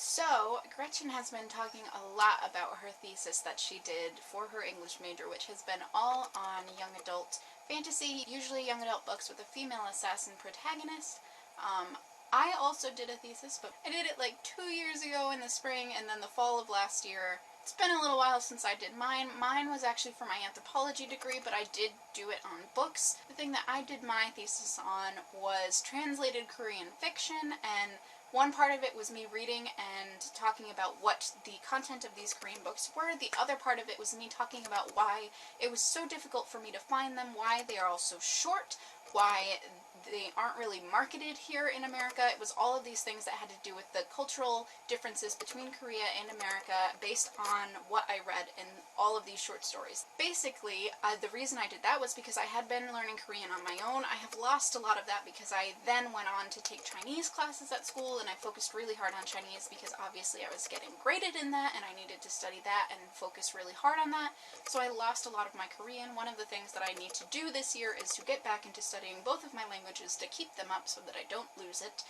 So, Gretchen has been talking a lot about her thesis that she did for her English major, which has been all on young adult fantasy, usually young adult books with a female assassin protagonist. I also did a thesis, but I did it like 2 years ago in the spring and then the fall of last year. It's been a little while since I did mine. Mine was actually for my anthropology degree, but I did do it on books. The thing that I did my thesis on was translated Korean fiction, and one part of it was me reading and talking about what the content of these Korean books were. The other part of it was me talking about why it was so difficult for me to find them, why they are all so short, why they aren't really marketed here in America. It was all of these things that had to do with the cultural differences between Korea and America based on what I read in all of these short stories. Basically, the reason I did that was because I had been learning Korean on my own. I have lost a lot of that because I then went on to take Chinese classes at school, and I focused really hard on Chinese because obviously I was getting graded in that and I needed to study that and focus really hard on that. So I lost a lot of my Korean. One of the things that I need to do this year is to get back into studying both of my languages to keep them up so that I don't lose it,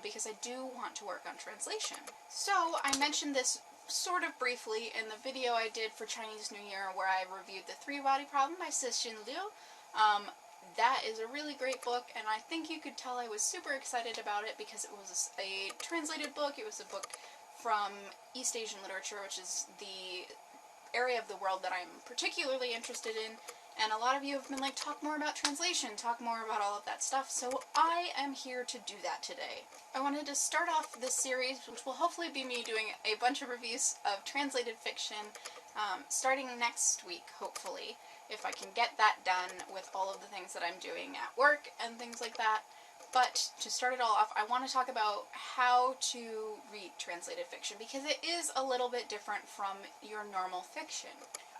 because I do want to work on translation. So I mentioned this sort of briefly in the video I did for Chinese New Year where I reviewed The Three-Body Problem by Cixin Liu. That is a really great book, and I think you could tell I was super excited about it because it was a translated book. It was a book from East Asian literature, which is the area of the world that I'm particularly interested in, and a lot of you have been like, talk more about translation, talk more about all of that stuff, so I am here to do that today. I wanted to start off this series, which will hopefully be me doing a bunch of reviews of translated fiction, starting next week, hopefully, if I can get that done with all of the things that I'm doing at work and things like that. But to start it all off, I want to talk about how to read translated fiction, because it is a little bit different from your normal fiction.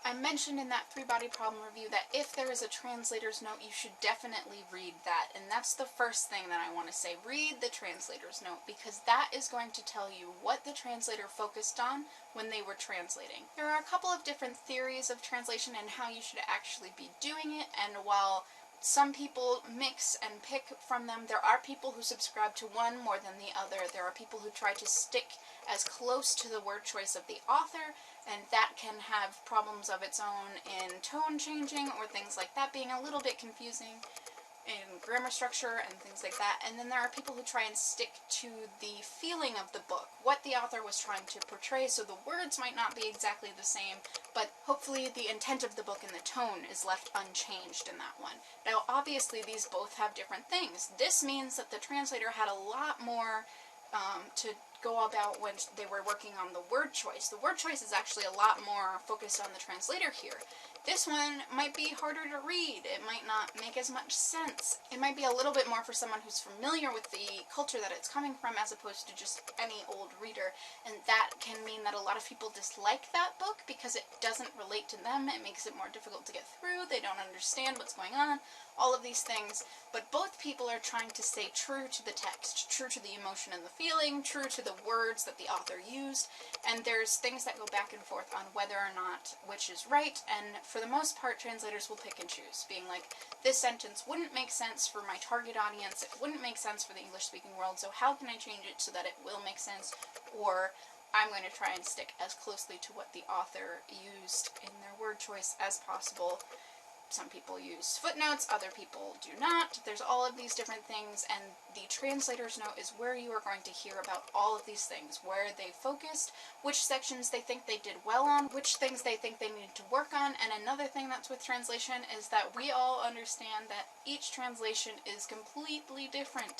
I mentioned in that Three-Body Problem review that if there is a translator's note, you should definitely read that, and that's the first thing that I want to say. Read the translator's note, because that is going to tell you what the translator focused on when they were translating. There are a couple of different theories of translation and how you should actually be doing it, and while some people mix and pick from them, there are people who subscribe to one more than the other. There are people who try to stick as close to the word choice of the author, and that can have problems of its own in tone changing or things like that being a little bit confusing in grammar structure and things like that. And then there are people who try and stick to the feeling of the book, what the author was trying to portray, so the words might not be exactly the same, but hopefully the intent of the book and the tone is left unchanged in that one. Now obviously these both have different things. This means that the translator had a lot more to go about when they were working on the word choice. The word choice is actually a lot more focused on the translator here. This one might be harder to read. It might not make as much sense. It might be a little bit more for someone who's familiar with the culture that it's coming from as opposed to just any old reader, and that can mean that a lot of people dislike that book because it doesn't relate to them. It makes it more difficult to get through. They don't understand what's going on, all of these things. But both people are trying to stay true to the text, true to the emotion and the feeling, true to the words that the author used, and there's things that go back and forth on whether or not which is right, and for the most part translators will pick and choose, being like, this sentence wouldn't make sense for my target audience, it wouldn't make sense for the English-speaking world, so how can I change it so that it will make sense, or I'm going to try and stick as closely to what the author used in their word choice as possible. Some people use footnotes, other people do not. There's all of these different things, and the translator's note is where you are going to hear about all of these things, where they focused, which sections they think they did well on, which things they think they needed to work on. And another thing that's with translation is that we all understand that each translation is completely different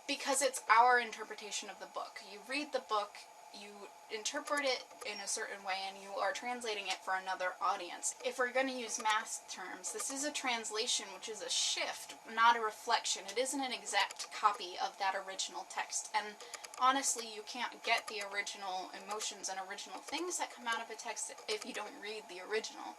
because it's our interpretation of the book. You read the book, you interpret it in a certain way, and you are translating it for another audience. If we're going to use math terms, this is a translation, which is a shift, not a reflection. It isn't an exact copy of that original text, and honestly, you can't get the original emotions and original things that come out of a text if you don't read the original.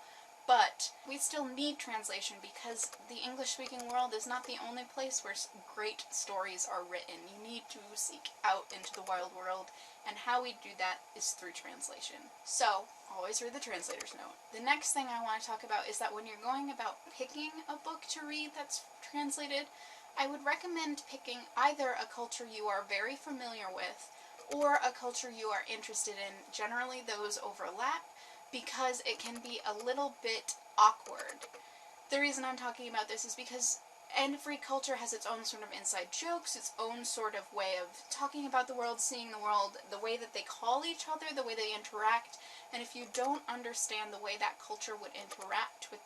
But we still need translation because the English-speaking world is not the only place where great stories are written. You need to seek out into the wild world, and how we do that is through translation. So, always read the translator's note. The next thing I want to talk about is that when you're going about picking a book to read that's translated, I would recommend picking either a culture you are very familiar with or a culture you are interested in. Generally those overlap because it can be a little bit awkward. The reason I'm talking about this is because every culture has its own sort of inside jokes, its own sort of way of talking about the world, seeing the world, the way that they call each other, the way they interact, and if you don't understand the way that culture would interact with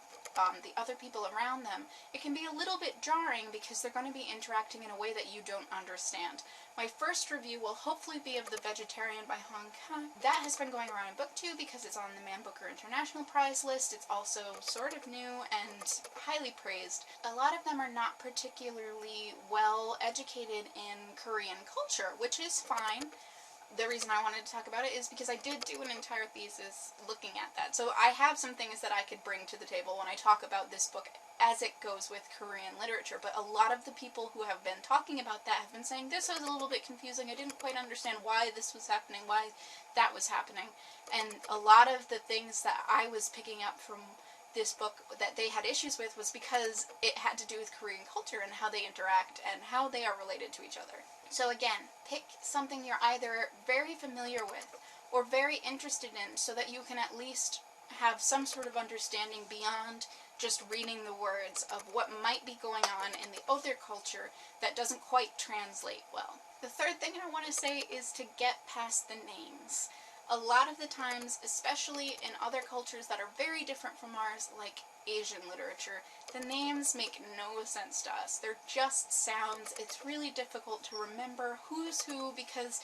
the other people around them, it can be a little bit jarring because they're going to be interacting in a way that you don't understand. My first review will hopefully be of The Vegetarian by Hong Kong. That has been going around in BookTube because it's on the Man Booker International Prize list. It's also sort of new and highly praised. A lot of them are not particularly well educated in Korean culture, which is fine. The reason I wanted to talk about it is because I did do an entire thesis looking at that. So I have some things that I could bring to the table when I talk about this book as it goes with Korean literature, but a lot of the people who have been talking about that have been saying, this was a little bit confusing, I didn't quite understand why this was happening, why that was happening. And a lot of the things that I was picking up from this book that they had issues with was because it had to do with Korean culture and how they interact and how they are related to each other. So again, pick something you're either very familiar with or very interested in so that you can at least have some sort of understanding beyond just reading the words of what might be going on in the other culture that doesn't quite translate well. The third thing I want to say is to get past the names. A lot of the times, especially in other cultures that are very different from ours, like Asian literature, the names make no sense to us. They're just sounds. It's really difficult to remember who's who because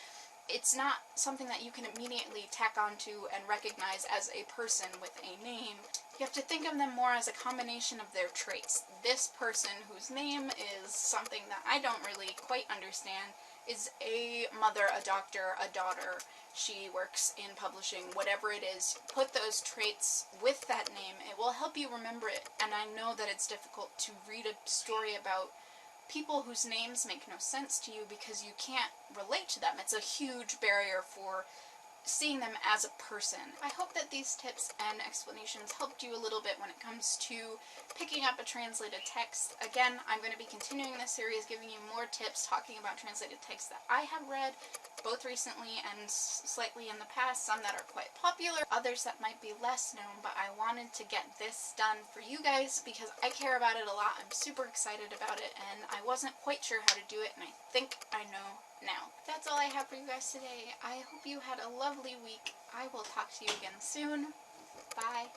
it's not something that you can immediately tack onto and recognize as a person with a name. You have to think of them more as a combination of their traits. This person whose name is something that I don't really quite understand is a mother, a doctor, a daughter. She works in publishing, whatever it is. Put those traits with that name. It will help you remember it. And I know that it's difficult to read a story about people whose names make no sense to you because you can't relate to them. It's a huge barrier for seeing them as a person. I hope that these tips and explanations helped you a little bit when it comes to picking up a translated text. Again, I'm going to be continuing this series, giving you more tips, talking about translated texts that I have read, both recently and slightly in the past, some that are quite popular, others that might be less known, but I wanted to get this done for you guys because I care about it a lot. I'm super excited about it, and I wasn't quite sure how to do it, and I think I know now. That's all I have for you guys today. I hope you had a lovely week. I will talk to you again soon. Bye.